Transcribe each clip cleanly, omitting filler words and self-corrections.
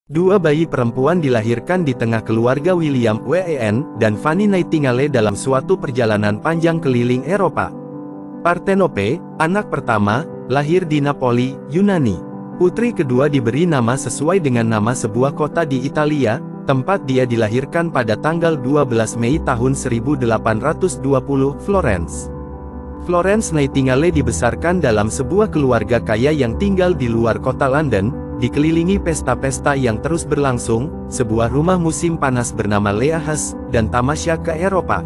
Dua bayi perempuan dilahirkan di tengah keluarga William Wen dan Fanny Nightingale dalam suatu perjalanan panjang keliling Eropa. Partenope, anak pertama, lahir di Napoli, Yunani. Putri kedua diberi nama sesuai dengan nama sebuah kota di Italia, tempat dia dilahirkan pada tanggal 12 Mei tahun 1820, Florence. Florence Nightingale dibesarkan dalam sebuah keluarga kaya yang tinggal di luar kota London, dikelilingi pesta-pesta yang terus berlangsung, sebuah rumah musim panas bernama Le Havre, dan tamasya ke Eropa.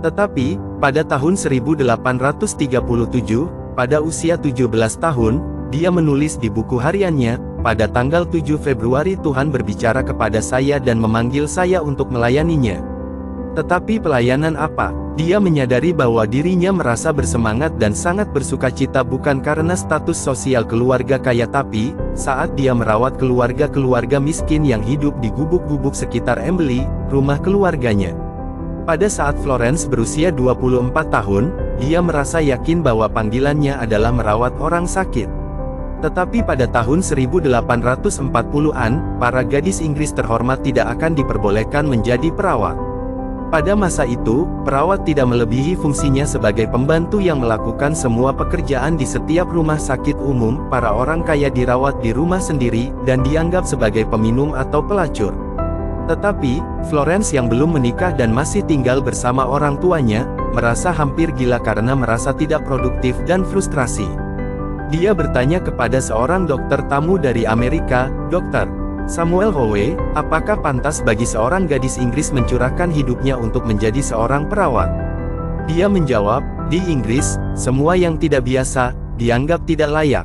Tetapi, pada tahun 1837, pada usia 17 tahun, dia menulis di buku hariannya, pada tanggal 7 Februari Tuhan berbicara kepada saya dan memanggil saya untuk melayaninya. Tetapi pelayanan apa? Dia menyadari bahwa dirinya merasa bersemangat dan sangat bersukacita bukan karena status sosial keluarga kaya tapi, saat dia merawat keluarga-keluarga miskin yang hidup di gubuk-gubuk sekitar Embley, rumah keluarganya. Pada saat Florence berusia 24 tahun, dia merasa yakin bahwa panggilannya adalah merawat orang sakit. Tetapi pada tahun 1840-an, para gadis Inggris terhormat tidak akan diperbolehkan menjadi perawat. Pada masa itu, perawat tidak melebihi fungsinya sebagai pembantu yang melakukan semua pekerjaan di setiap rumah sakit umum. Para orang kaya dirawat di rumah sendiri, dan dianggap sebagai peminum atau pelacur. Tetapi, Florence yang belum menikah dan masih tinggal bersama orang tuanya, merasa hampir gila karena merasa tidak produktif dan frustrasi. Dia bertanya kepada seorang dokter tamu dari Amerika, "Dokter Samuel Howe, apakah pantas bagi seorang gadis Inggris mencurahkan hidupnya untuk menjadi seorang perawat?" Dia menjawab, "Di Inggris, semua yang tidak biasa, dianggap tidak layak.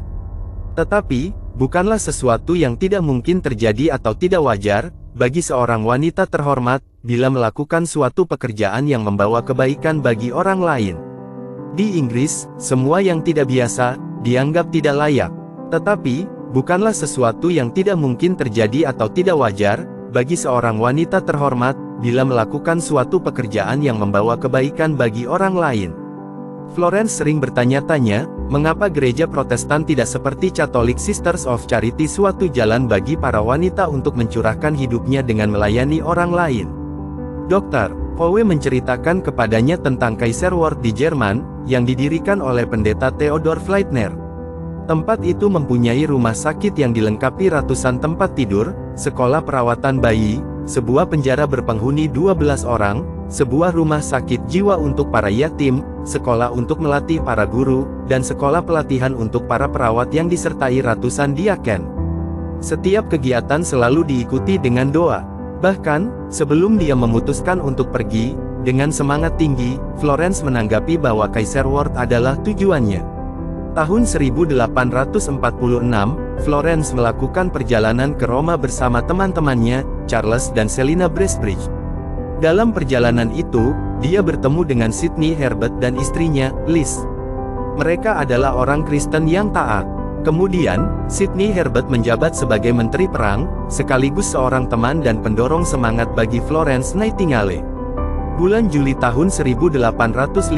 Tetapi, bukanlah sesuatu yang tidak mungkin terjadi atau tidak wajar, bagi seorang wanita terhormat, bila melakukan suatu pekerjaan yang membawa kebaikan bagi orang lain. Di Inggris, semua yang tidak biasa, dianggap tidak layak. Tetapi, bukanlah sesuatu yang tidak mungkin terjadi atau tidak wajar, bagi seorang wanita terhormat, bila melakukan suatu pekerjaan yang membawa kebaikan bagi orang lain." Florence sering bertanya-tanya, mengapa gereja Protestan tidak seperti Catholic Sisters of Charity suatu jalan bagi para wanita untuk mencurahkan hidupnya dengan melayani orang lain. Dr. Howe menceritakan kepadanya tentang Kaiserwort di Jerman, yang didirikan oleh pendeta Theodor Fleitner. Tempat itu mempunyai rumah sakit yang dilengkapi ratusan tempat tidur, sekolah perawatan bayi, sebuah penjara berpenghuni 12 orang, sebuah rumah sakit jiwa untuk para yatim, sekolah untuk melatih para guru, dan sekolah pelatihan untuk para perawat yang disertai ratusan diaken. Setiap kegiatan selalu diikuti dengan doa. Bahkan, sebelum dia memutuskan untuk pergi, dengan semangat tinggi, Florence menanggapi bahwa Kaiserwort adalah tujuannya. Tahun 1846, Florence melakukan perjalanan ke Roma bersama teman-temannya, Charles dan Selina Bracebridge. Dalam perjalanan itu, dia bertemu dengan Sidney Herbert dan istrinya, Liz. Mereka adalah orang Kristen yang taat. Kemudian, Sidney Herbert menjabat sebagai Menteri Perang, sekaligus seorang teman dan pendorong semangat bagi Florence Nightingale. Bulan Juli tahun 1850,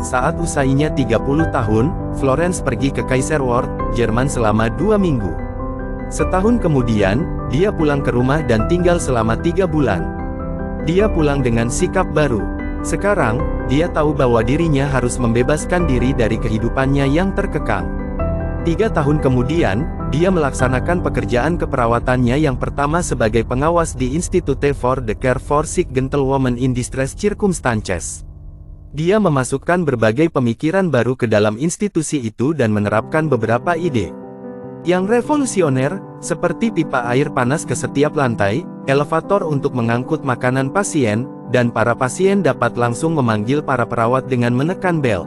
saat usianya 30 tahun, Florence pergi ke Kaiserwort, Jerman selama 2 minggu. Setahun kemudian, dia pulang ke rumah dan tinggal selama 3 bulan. Dia pulang dengan sikap baru. Sekarang, dia tahu bahwa dirinya harus membebaskan diri dari kehidupannya yang terkekang. 3 tahun kemudian, dia melaksanakan pekerjaan keperawatannya yang pertama sebagai pengawas di Institute for the Care for Sick Gentlewomen in Distress Circumstances. Dia memasukkan berbagai pemikiran baru ke dalam institusi itu dan menerapkan beberapa ide yang revolusioner, seperti pipa air panas ke setiap lantai, elevator untuk mengangkut makanan pasien, dan para pasien dapat langsung memanggil para perawat dengan menekan bel.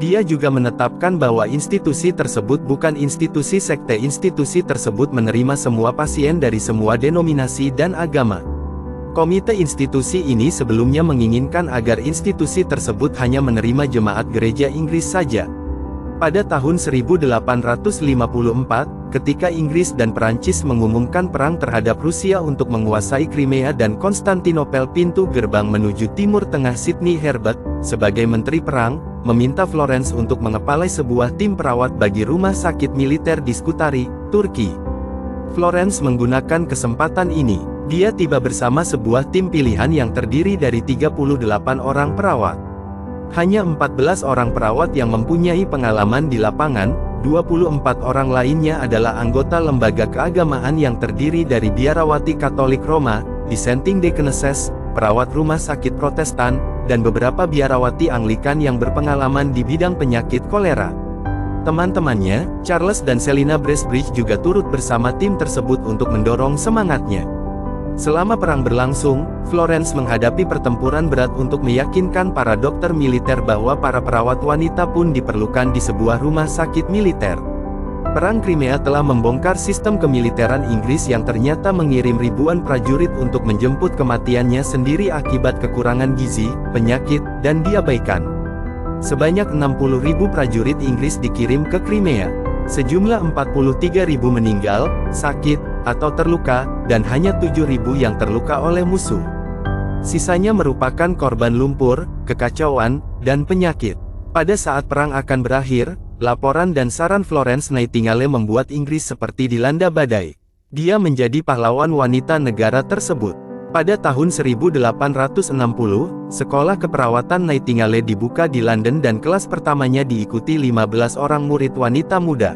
Dia juga menetapkan bahwa institusi tersebut bukan institusi sekte. Institusi tersebut menerima semua pasien dari semua denominasi dan agama. Komite institusi ini sebelumnya menginginkan agar institusi tersebut hanya menerima jemaat gereja Inggris saja. Pada tahun 1854, ketika Inggris dan Perancis mengumumkan perang terhadap Rusia untuk menguasai Crimea dan Konstantinopel, pintu gerbang menuju Timur Tengah, Sidney Herbert, sebagai Menteri Perang, meminta Florence untuk mengepalai sebuah tim perawat bagi rumah sakit militer di Scutari, Turki. Florence menggunakan kesempatan ini. Dia tiba bersama sebuah tim pilihan yang terdiri dari 38 orang perawat. Hanya 14 orang perawat yang mempunyai pengalaman di lapangan, 24 orang lainnya adalah anggota lembaga keagamaan yang terdiri dari biarawati Katolik Roma, dissenting deaconesses, perawat rumah sakit Protestan, dan beberapa biarawati Anglikan yang berpengalaman di bidang penyakit kolera. Teman-temannya, Charles dan Selina Bracebridge juga turut bersama tim tersebut untuk mendorong semangatnya. Selama perang berlangsung, Florence menghadapi pertempuran berat untuk meyakinkan para dokter militer bahwa para perawat wanita pun diperlukan di sebuah rumah sakit militer. Perang Crimea telah membongkar sistem kemiliteran Inggris yang ternyata mengirim ribuan prajurit untuk menjemput kematiannya sendiri akibat kekurangan gizi, penyakit, dan diabaikan. Sebanyak 60.000 prajurit Inggris dikirim ke Crimea. Sejumlah 43.000 meninggal, sakit, atau terluka, dan hanya 7.000 yang terluka oleh musuh. Sisanya merupakan korban lumpur, kekacauan, dan penyakit. Pada saat perang akan berakhir, laporan dan saran Florence Nightingale membuat Inggris seperti dilanda badai. Dia menjadi pahlawan wanita negara tersebut. Pada tahun 1860, sekolah keperawatan Nightingale dibuka di London dan kelas pertamanya diikuti 15 orang murid wanita muda.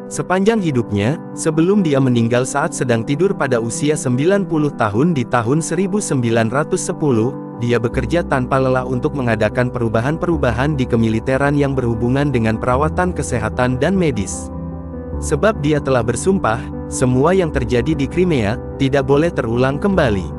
Sepanjang hidupnya, sebelum dia meninggal saat sedang tidur pada usia 90 tahun di tahun 1910, dia bekerja tanpa lelah untuk mengadakan perubahan-perubahan di kemiliteran yang berhubungan dengan perawatan kesehatan dan medis. Sebab dia telah bersumpah, semua yang terjadi di Crimea, tidak boleh terulang kembali.